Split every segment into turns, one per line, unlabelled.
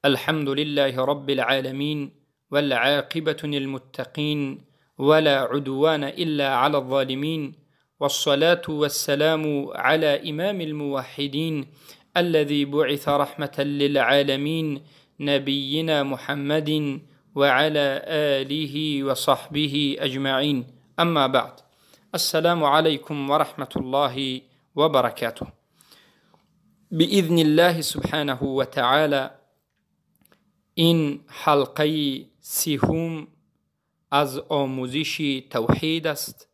الحمد لله رب العالمين والعاقبة للمتقين ولا عدوان إلا على الظالمين، والصلاة والسلام على إمام الموحدين الذي بعث رحمة للعالمين نبينا محمد وعلى آله وصحبه أجمعين. أما بعد، السلام عليكم ورحمة الله وبركاته. بإذن الله سبحانه وتعالى این حلقه سیهم از آموزش توحید است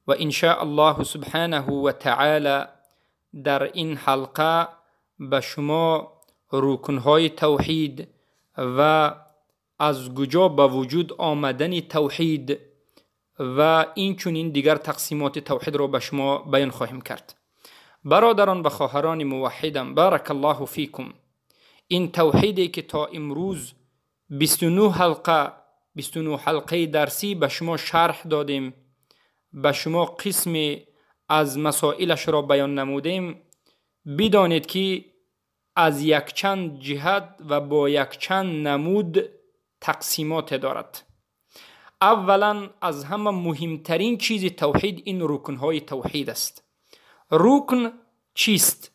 و ان شاء الله سبحانه و تعالی در این حلقه به شما رکنهای توحید و از کجا به وجود آمدن توحید و این چنین دیگر تقسیمات توحید را به شما بیان خواهیم کرد. برادران و خواهران موحدم، بارک الله فیکم، این توحیدی که تا امروز 29 حلقه درسی به شما شرح دادیم، به شما قسم از مسائلش را بیان نمودیم، بدانید که از یک چند جهت و با یک چند نمود تقسیمات دارد. اولا از همه مهمترین چیز توحید این رکنهای توحید است. رکن چیست؟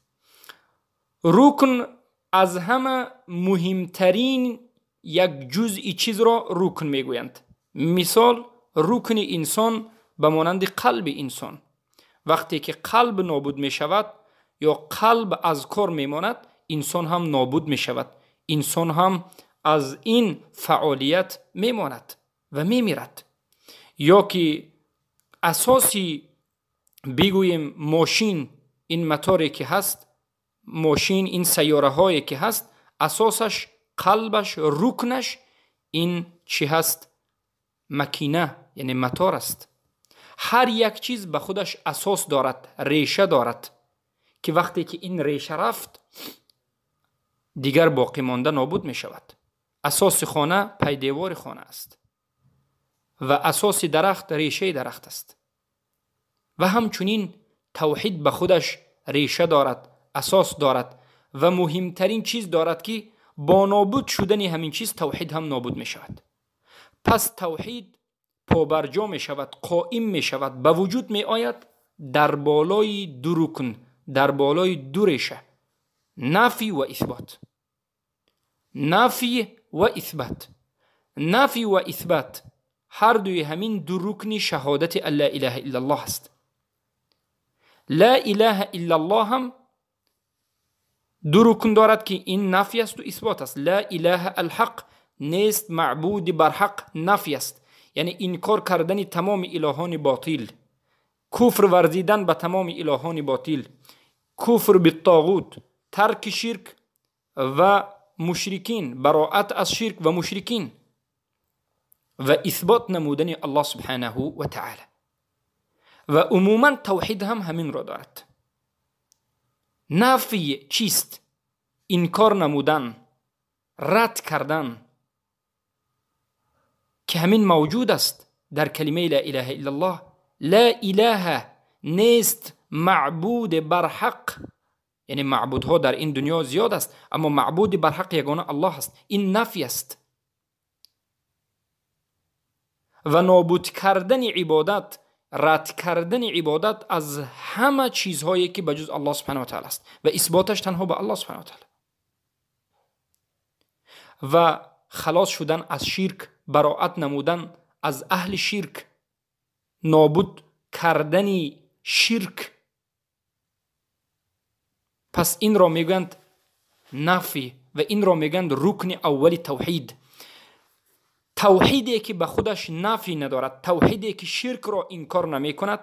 رکن از همه مهمترین یک جزئی چیز را رکن میگویند. مثال رکن انسان به مانند قلب انسان، وقتی که قلب نابود می شود یا قلب از کار می ماند، انسان هم نابود می شود، انسان هم از این فعالیت می ماند و می میرد. یا که اساسی بگوییم ماشین، این موتوری که هست، ماشین، این سیاره هایی که هست، اساسش، قلبش، رکنش این چی هست؟ مکینه، یعنی موتور است. هر یک چیز به خودش اساس دارد، ریشه دارد که وقتی که این ریشه رفت دیگر باقی مانده نابود می شود. اساس خانه پیدیوار خانه است و اساس درخت ریشه درخت است و همچنین توحید به خودش ریشه دارد، اساس دارد و مهمترین چیز دارد که با نابود شدن همین چیز توحید هم نابود می شود. پس توحید پابرجا می شود، قائم می شود، به وجود می آید در بالای دو رکن، در بالای دو ریشه، نفی و اثبات. نفی و اثبات، نفی و اثبات هر دوی همین دو رکن شهادت لا اله الا الله است. لا اله الا الله هم دو رکن دارد که این نفی است و اثبات است. لا اله الحق، نیست معبود بر حق، نفی است، یعنی انکار کردن تمام الهان باطل، کفر ورزیدن به تمام الهان باطل، کفر بالطاغوت، ترک شرک و مشرکین، براءت از شرک و مشرکین، و اثبات نمودن الله سبحانه و تعالی. و عموما توحید هم همین را دارد. نفی چیست؟ انکار نمودن، رد کردن، که همین موجود است در کلمه لا اله الا الله. لا اله، نیست معبود بر حق، یعنی معبودها در این دنیا زیاد است اما معبود بر حق یگانه الله است. این نفی است و نابود کردن عبادت، رد کردن عبادت از همه چیزهایی که بجز الله سبحانه و تعالی است و اثباتش تنها به الله سبحانه و تعالی. و خلاص شدن از شرک، براءت نمودن از اهل شرک، نابود کردن شرک. پس این را میگند نفی و این را میگند رکن اولی توحید. توحیدی که به خودش نفی ندارد، توحیدی که شرک را انکار نمی کند،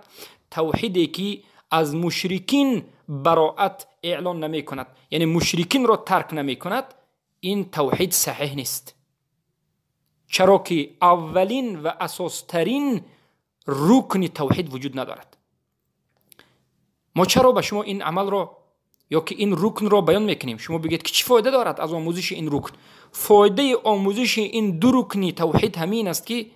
توحیدی که از مشرکین براءت اعلان نمی کند، یعنی مشرکین را ترک نمی کند، این توحید صحیح نیست. چرا که اولین و اساسترین رکن توحید وجود ندارد. ما چرا به شما این عمل را یا که این رکن را بیان میکنیم؟ شما بگید که چی فایده دارد از آموزش این رکن؟ فایده آموزش این دو رکن توحید همین است که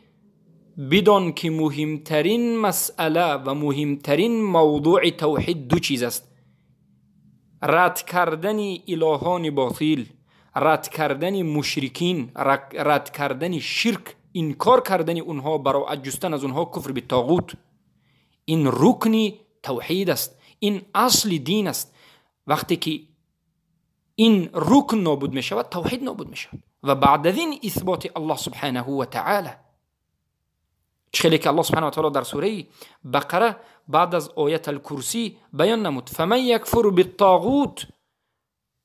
بدان که مهمترین مسئله و مهمترین موضوع توحید دو چیز است: رد کردن الهان باطل، رد کردن مشرکین، رد کردن شرک، انکار کردن اونها، براءت جستن از اونها، کفر به طاغوت، این رکنی توحید است، این اصل دین است. وقتی که این رکن نابود می شود، توحید نابود می شود. و بعد از این اثبات الله سبحانه و تعالی، چخیلی که الله سبحانه و تعالی در سوره بقره بعد از آیت الکرسی بیان نمود: فمن یکفر بالطاغوت،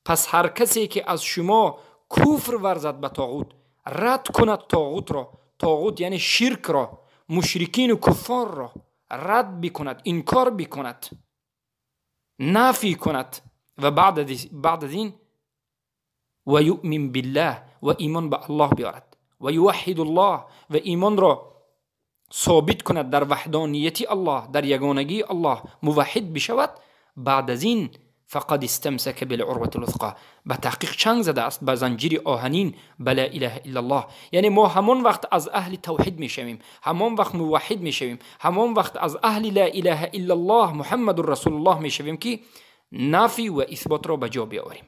پس هر کسی که از شما کفر ورزد به طاغوت، رد کند طاغوت را، طاغوت یعنی شرک را، مشرکین و کفار را رد بکند، انکار بکند، نفی کند، و بعد از این و یؤمن بالله، و ایمان به الله بیارد، و یوحد الله، و ایمان را ثابت کند در وحدانیت الله، در یگانگی الله موحد بشود، بعد از این فقد استمسک بالعروة الوثقی، به تحقیق چنگ زده است به زنجیر آهنین به لا اله الا الله. یعنی ما همون وقت از اهل توحید میشویم، همون وقت موحد میشویم، همون وقت از اهل لا اله الا الله محمد رسول الله میشویم که نفی و اثبات را به جا بیاوریم،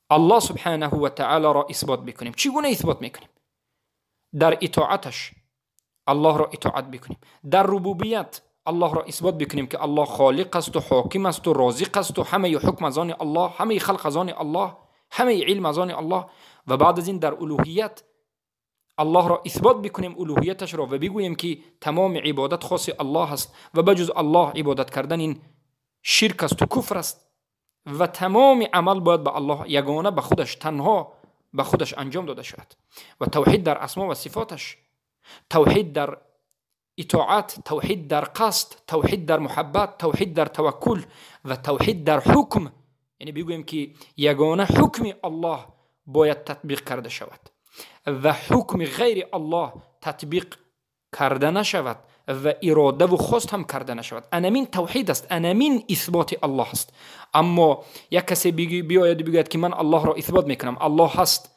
الله سبحانه و تعالی را اثبات بکنیم. چگونه اثبات میکنیم؟ در اطاعتش الله را اطاعت بکنیم، در ربوبیت الله را اثبات بکنیم که الله خالق است و حاکم است و رازق است و همه حکم از آن الله، همه خلق از آن الله، همه علم از آن الله. و بعد از این در الوهیت الله را اثبات بکنیم، الوهیتش را، و بگوییم که تمام عبادت خاص الله است و بجز الله عبادت کردن این شرک است و کفر است، و تمام عمل باید به الله یگانه، به خودش تنها، به خودش انجام داده شود. و توحید در اسما و صفاتش، توحید در اطاعت، توحید در قصد، توحید در محبت، توحید در توکل، و توحید در حکم، یعنی بگوییم که یگانه حکم الله باید تطبیق کرده شود و حکم غیر الله تطبیق کرده نشود و اراده و خواست هم کرده نشود. انامین توحید است، انامین اثبات الله است. اما یک کسی بیاید بگوید که من الله را اثبات میکنم، الله هست،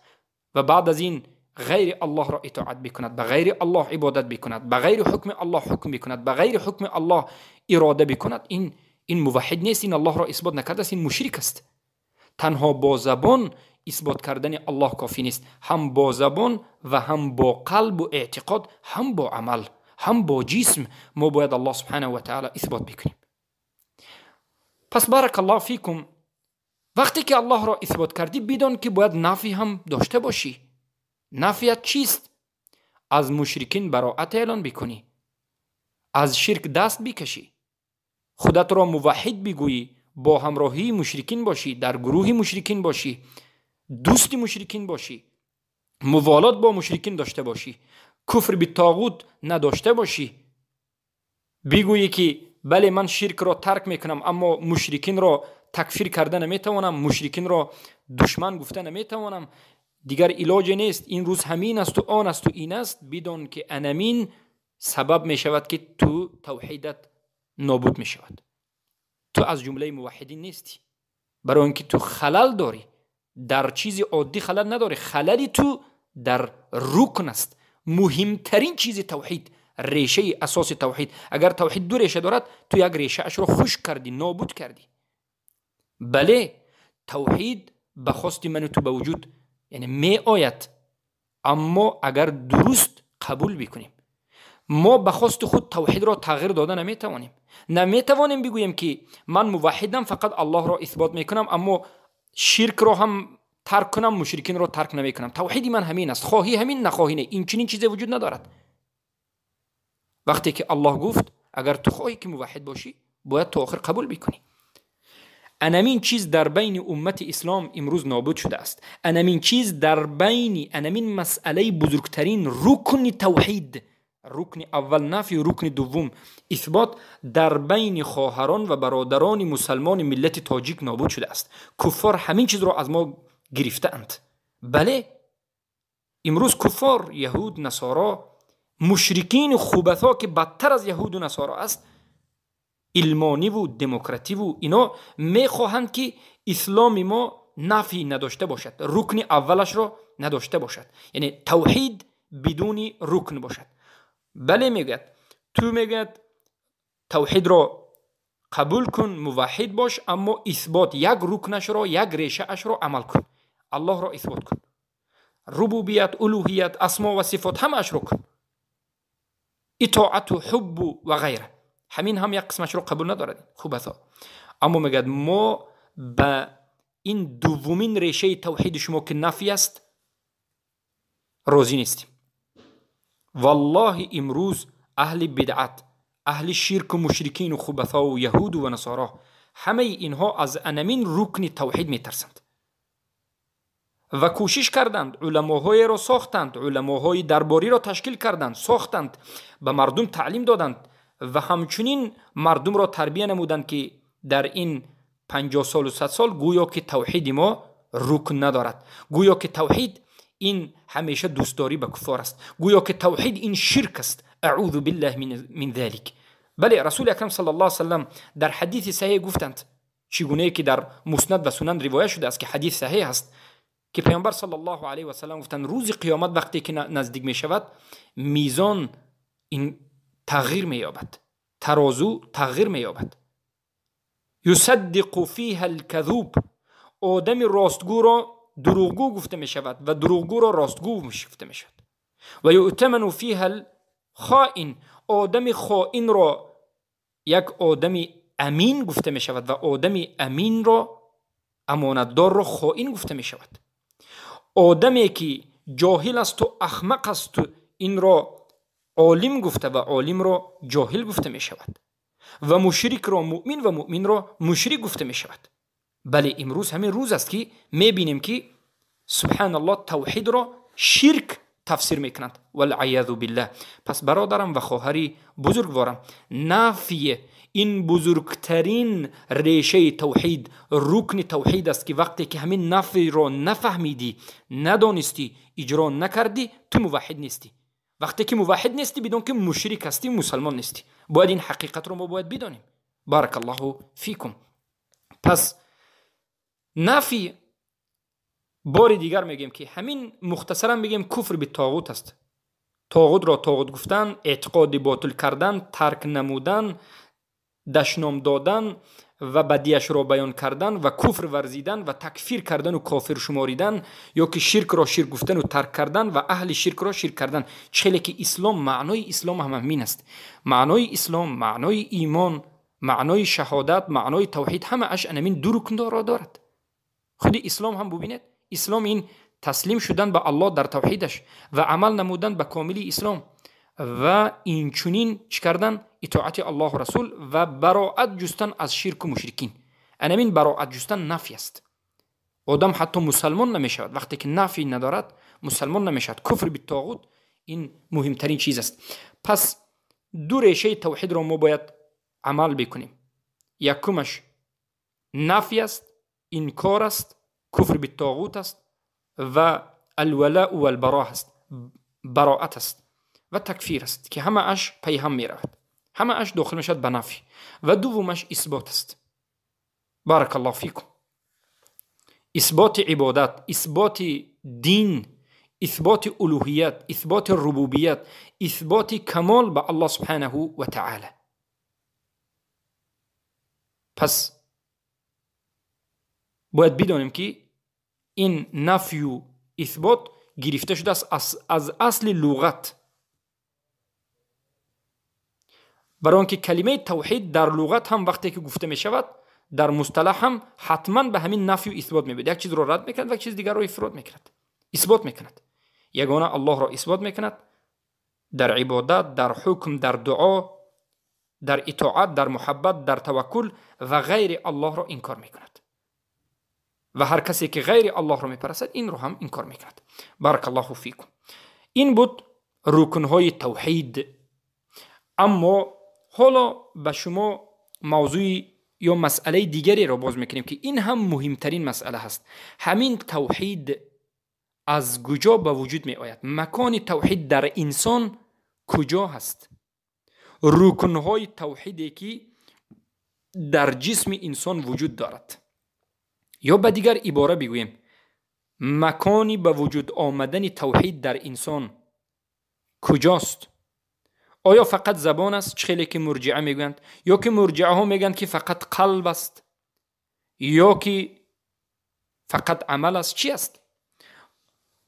و بعد از این غیر الله را اطاعت بکند، به غیر الله عبادت بکند، به غیر حکم الله حکم بکند، به غیر حکم الله اراده بکند، این موحد نیست، این الله را اثبات نکرده است، این مشرک است. تنها با زبان اثبات کردن الله کافی نیست، هم با زبان و هم با قلب و اعتقاد، هم با عمل، هم با جسم ما باید الله سبحانه و تعالی اثبات بکنیم. پس بارک الله فیکم، وقتی که الله را اثبات کردی بدان که باید نفی هم داشته باشی. نفیت چیست؟ از مشرکین براءت اعلان بکنی، از شرک دست بکشی، خودت را موحد بگویی، با همراهی مشرکین باشی، در گروه مشرکین باشی، دوست مشرکین باشی، موالات با مشرکین داشته باشی، کفر به طاغوت نداشته باشی، بگویی که بله من شرک را ترک میکنم اما مشرکین را تکفیر کرده نمیتوانم، مشرکین را دشمن گفته نمیتوانم، دیگر علاج نیست، این روز همین است و آن است و این است. بدون که انامین سبب می شود که تو توحیدت نابود می شود، تو از جمله موحدین نیستی، برای اینکه تو خلل داری، در چیز عادی خلل نداری، خللی تو در رکن است، مهمترین چیز توحید، ریشه اساس توحید. اگر توحید دو ریشه دارد، تو یک ریشه اش رو خشک کردی، نابود کردی. بله توحید به خواست من تو به وجود یعنی می آید، اما اگر درست قبول بکنیم، ما به خواست خود توحید را تغییر داده نمیتوانیم بگوییم که من موحدم فقط الله را اثبات میکنم اما شرک را هم ترک کنم، مشرکین را ترک نمیکنم. توحید من همین است، خواهی همین نخواهی نه، این چنین چیزی وجود ندارد. وقتی که الله گفت اگر تو خواهی که موحد باشی باید تو آخر قبول بکنی. انامین چیز در بین امت اسلام امروز نابود شده است. انامین چیز در بین، انامین مسئله بزرگترین رکن توحید، رکن اول نفی و رکن دوم اثبات، در بین خواهران و برادران مسلمان ملت تاجیک نابود شده است. کفار همین چیز را از ما گرفته اند. بله امروز کفار، یهود، نصارا، مشرکین خبثا که بدتر از یهود و نصارا است، علمانی و دموکراتی و اینا میخواهند که اسلام ما نفی نداشته باشد، رکن اولش را نداشته باشد، یعنی توحید بدون رکن باشد. بله میگد تو میگد توحید را قبول کن، موحد باش، اما اثبات یک رکنش را، یک ریشه اش را عمل کن. الله را اثبات کن. ربوبیت، الوهیت، اسما و صفات همه اش رو کن. اطاعت و حب و غیره، همین هم یک قسمش رو قبول ندارد. خوب است. اما میگد ما به این دومین ریشه توحید شما که نفی است راضی نیستیم. والله امروز اهل بدعت، اهل شرک و مشرکین و خبثا و یهود و نصارا، همه اینها از انمین رکن توحید میترسند و کوشش کردند، علماهای را ساختند، علماهای درباری را تشکیل کردند، ساختند، به مردم تعلیم دادند و همچنین مردم را تربیه نمودند که در این 50 سال و 100 سال گویا که توحید ما رکن ندارد، گویا که توحید این همیشه دوستداری به کفار است، گویا که توحید این شرک است. اعوذ بالله من ذلك. بله، رسول اکرم صلی الله علیه وسلم در حدیث صحیح گفتند، چگونه که در مسند و سنن روایت شده است که حدیث صحیح است، که پیامبر صلی الله علیه و سلم گفتند روز قیامت وقتی که نزدیک می شود، میزان این تغییر می یابد، ترازو تغییر می یابد. یصدق فیها الکذوب، آدم راستگو را دروغگو گفته می شود و دروغگو را راستگو گفته می شود. و یؤتمن فیها الخائن، آدم خائن را یک آدم امین گفته می شود و آدم امین را، امانتدار را خائن گفته می شود. آدمی که جاهل است و احمق است این را عالم گفته و عالم را جاهل گفته می شود و مشرک را مؤمن و مؤمن را مشرک گفته می شود. بله، امروز همین روز است که می بینیم که سبحان الله توحید را شرک تفسیر میکنند والعیاذ بالله. پس برادرم و خواهری بزرگوارم، نفی این بزرگترین ریشه توحید، رکن توحید است که وقتی که همین نفی را نفهمیدی، ندانستی، اجرا نکردی، تو موحد نیستی. وقتی که موحد نیستی بدون که مشرک هستی، مسلمان نیستی. باید این حقیقت رو ما باید بدانیم. بارک الله فیکم. پس نفی، بار دیگر میگیم که همین مختصرا میگیم کفر به طاغوت است. طاغوت را طاغوت گفتن، اعتقاد باطل کردن، ترک نمودن، دشنام دادن و بدیش را بیان کردن و کفر ورزیدن و تکفیر کردن و کافر شماریدن، یا که شرک را شرک گفتن و ترک کردن و اهل شرک را شرک کردن. چه که اسلام، معنای اسلام هم همین است. معنای اسلام، معنای ایمان، معنای شهادت، معنای توحید، همه اش انمین دو رکن دارد. خود اسلام هم ببینید، اسلام این تسلیم شدن به الله در توحیدش و عمل نمودن به کاملی اسلام و این چنین چی کردن؟ اطاعت الله و رسول و براءت جستن از شرک و مشرکین. انمین براءت جستن نفی است. آدم حتی مسلمان نمیشود وقتی که نفی ندارد، مسلمان نمیشود. کفر بالطاغوت این مهمترین چیز است. پس دو ریشه توحید را ما باید عمل بکنیم. یکمش نفی است، انکار است، کفر بالطاغوت است و الولاء و البراء است، براءت است و تکفیر است که همه اش پی هم می رود، همه اش داخل می شد به نفی. و دومش اثبات است. بارک الله فیکم. اثبات عبادت، اثبات دین، اثبات الوهیت، اثبات ربوبیت، اثبات کمال به الله سبحانه و تعالی. پس باید بدانیم که این نفی و اثبات گرفته شده است از اصل لغت. برای آنکه کلمه توحید در لغت هم وقتی که گفته می شود، در مصطلح هم حتما به همین نفی و اثبات می بود. یک چیز رو رد میکند و یک چیز دیگر رو افراد میکند، اثبات میکند. یگانه الله را اثبات میکند در عبادت، در حکم، در دعا، در اطاعت، در محبت، در توکل، و غیر الله را انکار میکند و هر کسی که غیر الله را میپرستد این رو هم انکار میکند. بارک الله فیکم. این بود رکنهای توحید. اما حالا به شما موضوع یا مسئله دیگری را باز میکنیم که این هم مهمترین مسئله هست. همین توحید از کجا به وجود می آید؟ مکان توحید در انسان کجا هست؟ رکنهای توحیدی که در جسم انسان وجود دارد، یا به دیگر عباره بگوییم مکانی به وجود آمدن توحید در انسان کجاست؟ آیا فقط زبان است چخیلی که مرجعه میگویند، یا که مرجعه ها میگویند که فقط قلب است، یا که فقط عمل است؟ چی است؟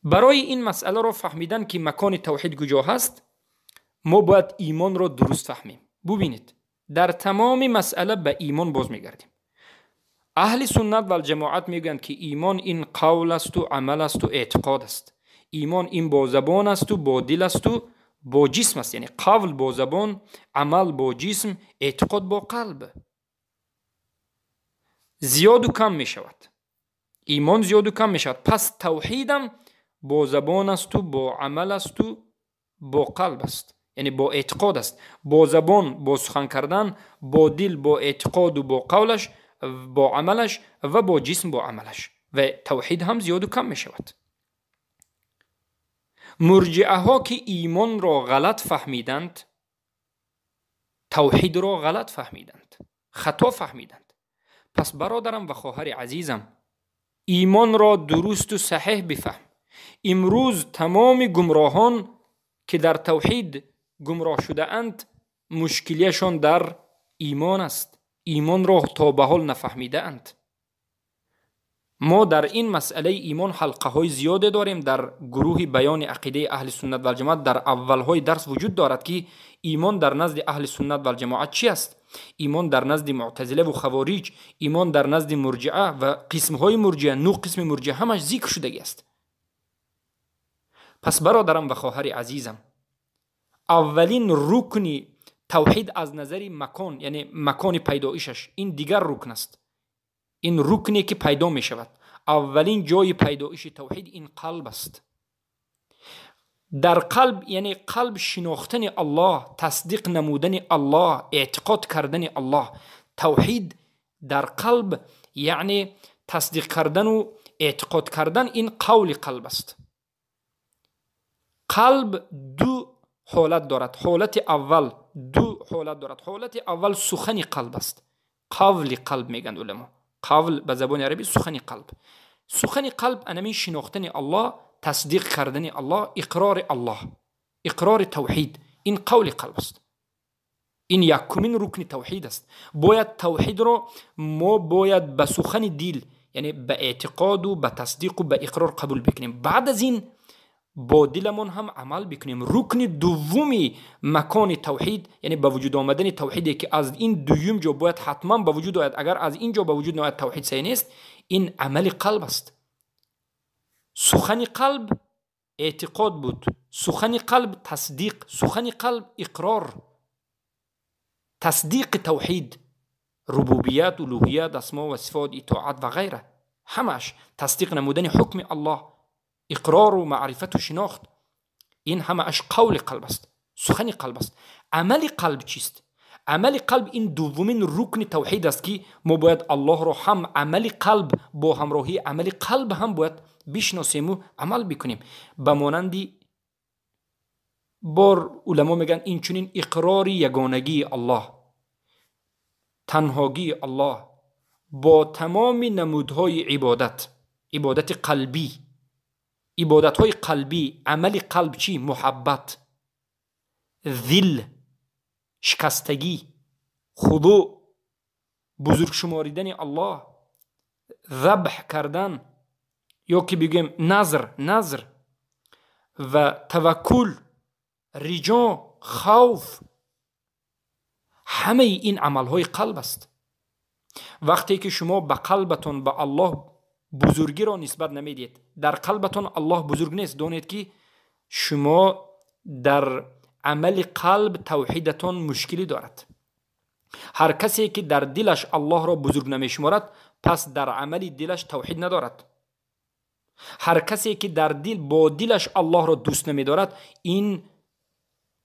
برای این مسئله رو فهمیدن که مکان توحید کجا هست، ما باید ایمان رو درست فهمیم. ببینید در تمام مسئله به ایمان باز میگردیم. اهل سنت و الجماعت میگن که ایمان این قول است و عمل است و اعتقاد است. ایمان این با زبان است و با دل است و با جسم است. یعنی قول با زبان، عمل با جسم، اعتقاد با قلب. زیاد و کم می شود. ایمان زیاد و کم می شود. پس توحیدم با زبان است و با عمل است و با قلب است. یعنی با اعتقاد است. با زبان با سخن کردن، با دل با اعتقاد و با قولش، با عملش و با جسم با عملش. و توحید هم زیاد و کم می شود. مرجعه ها که ایمان را غلط فهمیدند، توحید را غلط فهمیدند، خطا فهمیدند. پس برادرم و خواهر عزیزم، ایمان را درست و صحیح بفهم. امروز تمام گمراهان که در توحید گمراه شده اند، مشکلیشان در ایمان است. ایمان را تا به حال نفهمیده اند. ما در این مسئله ایمان حلقه های زیاده داریم. در گروه بیان عقیده اهل سنت و الجماعت در اول های درس وجود دارد که ایمان در نزد اهل سنت و الجماعت چی است، ایمان در نزد معتزله و خوارج، ایمان در نزد مرجعه و قسم های مرجعه، 9 قسم مرجعه همش ذکر شده است. پس برادرم و خواهر عزیزم، اولین رکن توحید از نظر مکان، یعنی مکان پیدایشش، این دیگر رکن است. این رکنی که پیدا می شود. اولین جای پیدایش توحید این قلب است. در قلب یعنی قلب شناختن الله، تصدیق نمودن الله، اعتقاد کردن الله. توحید در قلب یعنی تصدیق کردن و اعتقاد کردن، این قول قلب است. قلب دو حالت دارد. حالت اول دو حالت دارد. حالت اول سخن قلب است. قول قلب میگن علما. قول به زبان عربی سخن قلب. سخن قلب انمی شناختن الله، تصدیق کردن الله، اقرار الله، اقرار توحید، این قول قلب است. این یکمین رکن توحید است. باید توحید رو ما باید به سخن دل، یعنی به اعتقاد و به تصدیق و به اقرار قبول بکنیم. بعد از این با دلمون هم عمل بکنیم. رکن دومی مکان توحید، یعنی به وجود آمدن توحیدی که از این دوم جا باید حتما به وجود آید. اگر از اینجا به وجود نآید توحید صحیح نیست. این عمل قلب است. سخن قلب اعتقاد بود، سخن قلب تصدیق، سخن قلب اقرار، تصدیق توحید، ربوبیت، الوهیت، اسماء و صفات، اطاعت و غیره، همش تصدیق نمودن حکم الله، اقرار و معرفت و شناخت، این همه اش قول قلب است، سخن قلب است. عمل قلب چیست؟ عمل قلب این دومین رکن توحید است که ما باید الله را هم عمل قلب با همراهی عمل قلب هم باید بشناسیم و عمل بکنیم. به مانندی بار علما میگن این چنین اقرار یگانگی الله، تنهاگی الله با تمام نمودهای عبادت، عبادت قلبی، عبادت های قلبی، عمل قلب چی؟ محبت، ذل، شکستگی، خضوع، بزرگ شماریدن الله، ذبح کردن، یا که بگیم نظر و توکل، رجا، خوف، همه این عمل های قلب است. وقتی که شما به قلبتون به الله بزرگی را نسبت نمیدید، در قلبتون الله بزرگ نیست، دانید که شما در عمل قلب توحیدتون مشکلی دارد. هر کسی که در دلش الله را بزرگ نمیشمارد، پس در عمل دلش توحید ندارد. هر کسی که در دل با دلش الله را دوست نمیدارد، این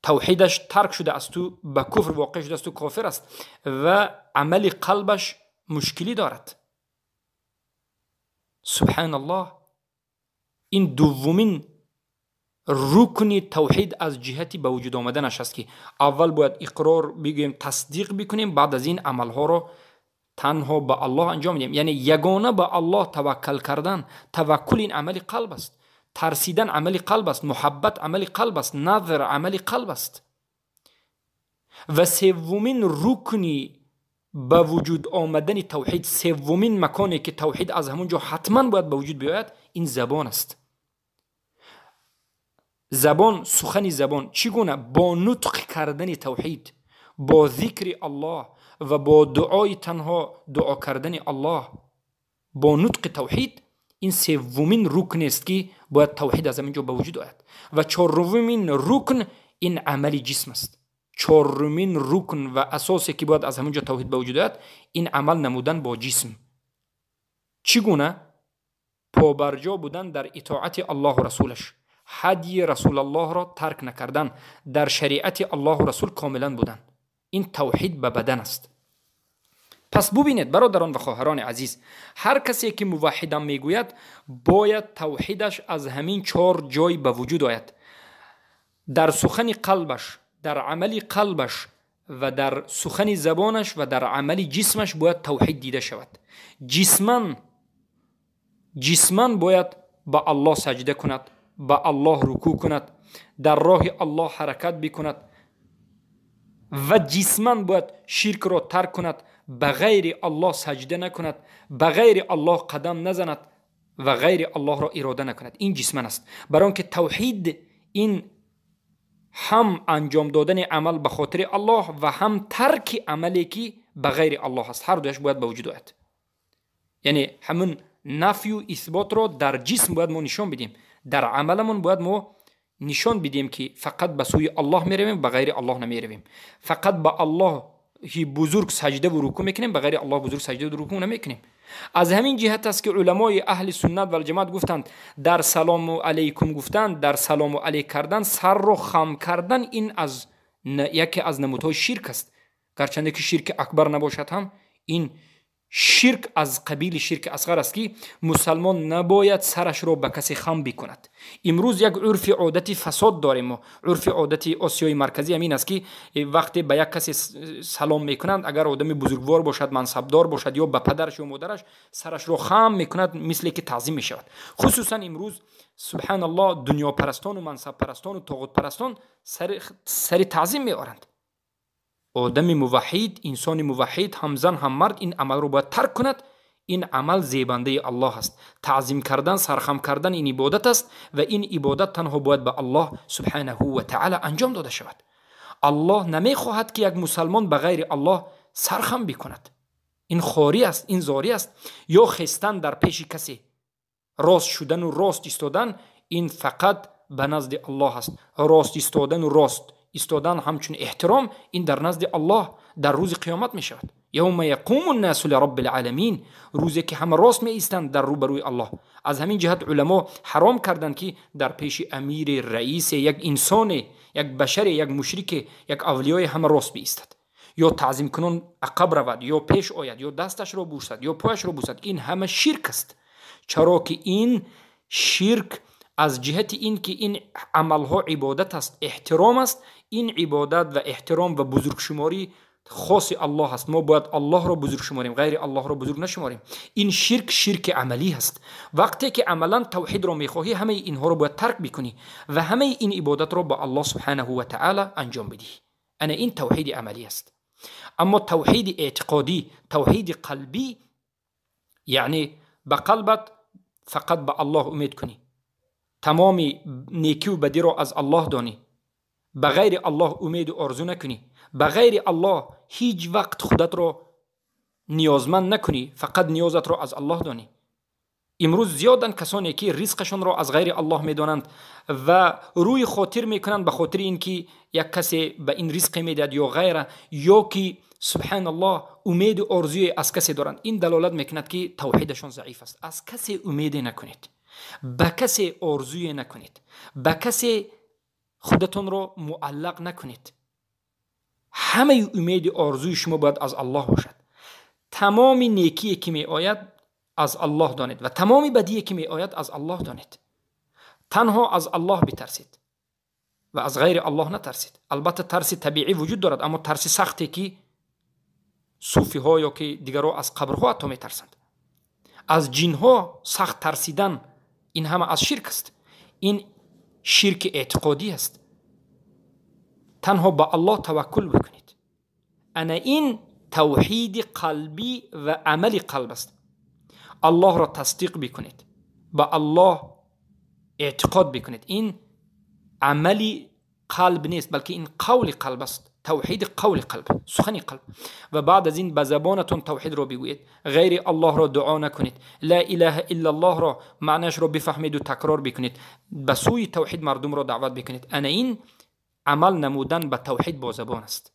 توحیدش ترک شده است و به کفر واقع شده است و کافر است و عمل قلبش مشکلی دارد. سبحان الله. این دومین رکن توحید از جهتی به وجود آمدنش است که اول باید اقرار بگیم، تصدیق بکنیم، بعد از این عملها را تنها به الله انجام میدیم. یعنی یگانه به الله توکل کردن. توکل این عمل قلب است. ترسیدن عمل قلب است. محبت عمل قلب است. نظر عمل قلب است. و سومین رکنی به وجود آمدن توحید، سومین مکانی که توحید از همونجا حتما باید به وجود بیاید، این زبان است. زبان، سخن زبان چگونه؟ با نطق کردن توحید، با ذکر الله و با دعای تنها دعا کردن الله، با نطق توحید. این سومین رکن است که باید توحید از اینجا به وجود آید. و چهارمین رکن این عمل جسم است. چهارمین رکن و اساسی که باید از همونجا توحید به وجود آید این عمل نمودن با جسم. چگونه؟ پابرجا بودن در اطاعت الله و رسولش، هدی رسول الله را ترک نکردن، در شریعت الله و رسول کاملا بودن. این توحید به بدن است. پس ببینید برادران و خواهران عزیز، هر کسی که موحدم میگوید باید توحیدش از همین 4 جای به وجود آید: در سخن قلبش، در عمل قلبش و در سخن زبانش و در عمل جسمش باید توحید دیده شود. جسماً باید به الله سجده کند، به الله رکوع کند، در راه الله حرکت بکند و جسماً باید شرک را ترک کند، به غیر الله سجده نکند، به غیر الله قدم نزند و غیر الله را اراده نکند. این جسماً است. برای آنکه توحید این هم انجام دادن عمل به خاطر الله و هم ترک عملی که به غیر الله است. هر دوش باید به وجود آید. یعنی همون نفی و اثبات را در جسم باید ما نشان بدیم، در عملمون باید ما نشان بدیم که فقط به سوی الله میرویم، به غیر الله نمیرویم. فقط به الله بزرگ سجده و رکوع میکنیم، به غیر الله بزرگ سجده و رکوع نمیکنیم. از همین جهت است که علمای اهل سنت و الجماعت گفتند در سلام علیکم گفتند، در سلام علیک کردن سر رو خم کردن، این از یکی از نمودهای شرک است. گرچنده که شرک اکبر نباشد هم این شرک از قبیل شرک اصغر است که مسلمان نباید سرش را به کسی خم بکند. امروز یک عرف عادتی فساد داریم ما. عرف عادتی آسیای مرکزی همین است که وقتی به یک کسی سلام میکنند، اگر آدم بزرگوار باشد، منصبدار باشد یا به پدرش یا مادرش، سرش را خم میکند، مثل که تعظیم میشود. خصوصا امروز سبحان الله دنیا پرستان و منصب پرستان و طاغوت پرستان سر تعظیم میآورند. آدم موحد، انسان موحد، هم زن هم مرد این عمل رو باید ترک کند. این عمل زیبنده الله است. تعظیم کردن، سرخم کردن این عبادت است و این عبادت تنها باید به الله سبحانه و تعالی انجام داده شود. الله نمیخواهد که یک مسلمان به غیر الله سرخم بکند. این خواری است، این زاری است. یا خستن در پیش کسی، راست شدن و راست ایستادن، این فقط به نزد الله است. راست ایستادن و راست ایستادن همچون احترام، این در نزد الله در روز قیامت می شود. یوم یقوم الناس لرب العالمین، روزی که همه راست می ایستند در روبروی الله. از همین جهت علما حرام کردند که در پیش امیر، رئیس، یک انسان، یک بشر، یک مشرک، یک اولیای همه راست بایستد. یا تعظیم کنون عقب رود، یا پیش آید، یا دستش را بوسد، یا پایش را بوسد. این همه شرک است. چرا که این شرک از جهت این که این عملها عبادت است، احترام است. این عبادت و احترام و بزرگ شماری خاص الله است. ما باید الله را بزرگ شماریم، غیر الله را بزرگ نشماریم. این شرک عملی است. وقتی که عملا توحید را میخواهی، همه اینها را باید ترک بکنی و همه این عبادت را با الله سبحانه و تعالی انجام بدی. انا این توحید عملی است. اما توحید اعتقادی، توحید قلبی، یعنی به قلبت فقط به الله امید کنی، تمام نیکی و بدی را از الله دانی، به غیر الله امید و آرزو نکنی، به غیر الله هیچ وقت خودت را نیازمند نکنی، فقط نیازت را از الله دانی. امروز زیادن کسانی که رزقشان را از غیر الله میدانند و روی خاطر میکنند به خاطر اینکه یک کسی به این رزق میدهد یا غیره، یا که سبحان الله امید و آرزوی از کسی دارند. این دلالت میکند که توحیدشان ضعیف است. از کسی امید نکنید، به کسی آرزوی نکنید، به کسی خودتون را معلق نکنید. همه امید آرزوی شما باید از الله باشد. تمام نیکی که می آید از الله دانید و تمام بدی که می آید از الله دانید. تنها از الله بترسید و از غیر الله نترسید. البته ترس طبیعی وجود دارد، اما ترس سختی که صوفی ها یا که دیگرها از قبرها حتی می ترسند. از جن ها سخت ترسیدن، این همه از شرک است. این شرک اعتقادی است. تنها به الله توکل بکنید. انا این توحید قلبی و عمل قلب است. الله را تصدیق بکنید، به الله اعتقاد بکنید. این عملی قلب نیست، بلکه این قول قلب است. توحید قول قلب، سخن قلب. و بعد از این به زبانتون توحید رو بگویید، غیر الله را دعا نکنید، لا اله الا الله را معنیش رو بفهمید و تکرار بکنید، به سوی توحید مردم را دعوت بکنید. انا این عمل نمودن به توحید با زبان است.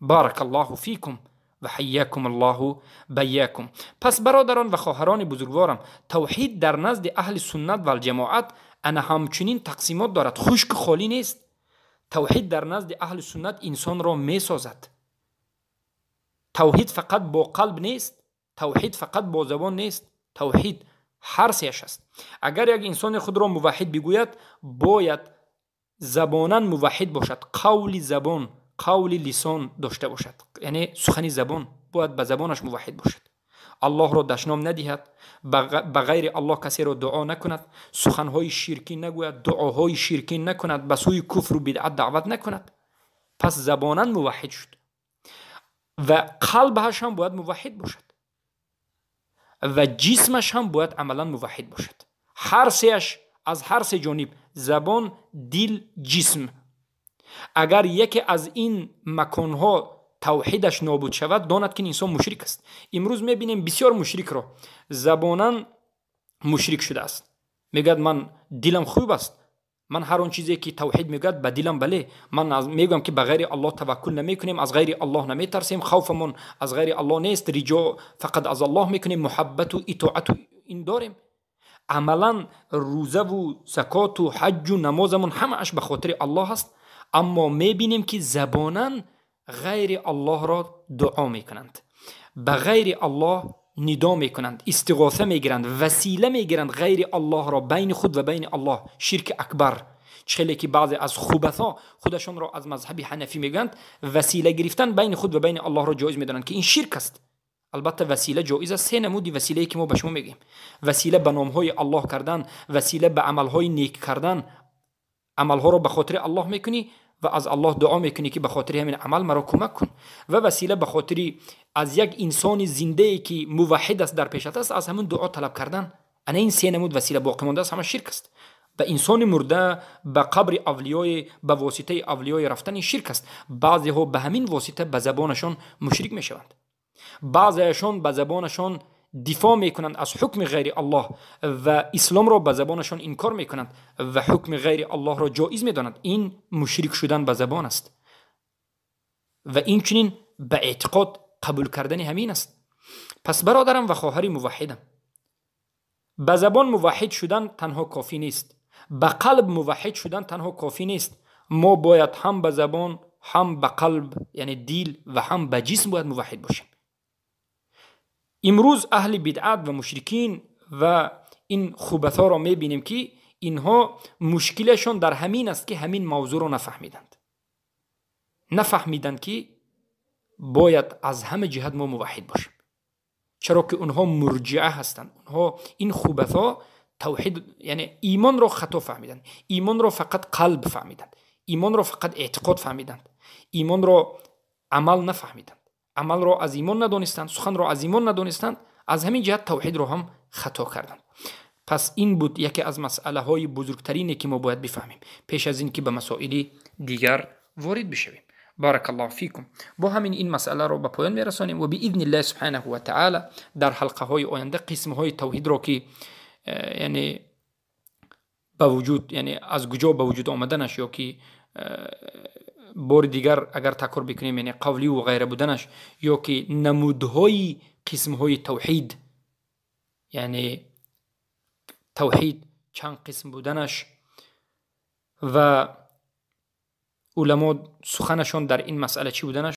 بارک الله فیکم و حیاکم الله بیاکم. پس برادران و خواهران بزرگوارم، توحید در نزد اهل سنت و الجماعت انا همچنین تقسیمات دارد، خشک خالی نیست. توحید در نزد اهل سنت انسان را می سازد. توحید فقط با قلب نیست، توحید فقط با زبان نیست، توحید هر سهش است. اگر یک انسان خود را موحد بگوید، باید زبانا موحد باشد، قول زبان، قول لسان داشته باشد، یعنی سخن زبان، باید به زبانش موحد باشد. الله را دشنام ندهد، به غیر الله کسی را دعا نکند، سخنهای شرکی نگوید، دعاهای شرکی نکند، به سوی کفر و بدعت دعوت نکند. پس زبانا موحد شد و قلبش هم باید موحد باشد و جسمش هم باید عملا موحد باشد. هر سهش از هر سه جانب، زبان، دل، جسم، اگر یکی از این مکانها توحیدش نابود شود، داند که انسان مشرک است. امروز میبینیم بسیار مشرک را زبانا مشرک شده است، میگد من دلم خوب است، من هر آن چیزی که توحید میگد به دلم بله، من میگم که به غیر الله توکل نمیکنیم، از غیر الله نمیترسیم، خوفمون از غیر الله نیست، رجا فقط از الله میکنیم، محبت و اطاعت این داریم. عملا روزه و زکات و حج و نمازمون همه اش به خاطر الله است، اما میبینیم که زبانا غیر الله را دعا میکنند، به غیر الله ندا میکنند، استغاثه میگیرند، وسیله میگیرند غیر الله را بین خود و بین الله. شرک اکبر. چخیلی که بعضی از خوبثا خودشون را از مذهب حنفی میگند، وسیله گرفتن بین خود و بین الله را جایز میدانند که این شرک است. البته وسیله جایز است، سه نمودی وسیله که ما به شما میگیم: وسیله به نامهای الله کردن، وسیله به عملهای نیک کردن، عملها را به خاطر الله میکنی و از الله دعا میکنی که به خاطر همین عمل مرا کمک کن، و وسیله به خاطر از یک انسان زنده ای که موحد است در پیشت است از همون دعا طلب کردن. انا این سه نمود وسیله باقی مانده است همه شرک است. به انسان مرده، به قبر اولیای، به واسطه اولیای رفتن شرک است. بعضی ها به همین واسطه به زبانشان مشرک میشوند، بعضیشان به زبانشان دفاع میکنند از حکم غیر الله و اسلام را به زبانشان انکار میکنند و حکم غیر الله را جایز میدانند. این مشرک شدن به زبان است و این چنین به اعتقاد قبول کردن همین است. پس برادرم و خواهر موحدم، به زبان موحد شدن تنها کافی نیست، به قلب موحد شدن تنها کافی نیست. ما باید هم به زبان، هم به قلب یعنی دل و هم به جسم باید موحد باشیم. امروز اهل بدعت و مشرکین و این خوبثا را میبینیم که اینها مشکلشون در همین است که همین موضوع را نفهمیدند که باید از همه جهت ما موحد باشیم، چرا که اونها مرجعه هستند. اونها این خوبثا توحید یعنی ایمان را خطا فهمیدند، ایمان را فقط قلب فهمیدند، ایمان را فقط اعتقاد فهمیدند، ایمان را عمل نفهمیدند، عمل را از ایمان ندانستند، سخن را از ایمان ندانستند، از همین جهت توحید را هم خطا کردند. پس این بود یکی از مسئله های بزرگترینی که ما باید بفهمیم پیش از این که به مسائل دیگر وارد بشویم. بارک الله فیکم. با همین این مسئله را به پایان میرسانیم و باذن الله سبحانه و تعالی در حلقه های آینده قسم های توحید را که یعنی به وجود، یعنی از کجا به وجود آمدنش، یا که بار دیگر اگر تکرار بکنیم یعنی قولی و غیره بودنش، یا که نمودهای قسمهای توحید، یعنی توحید چند قسم بودنش و علما سخنشان در این مسئله چی بودنش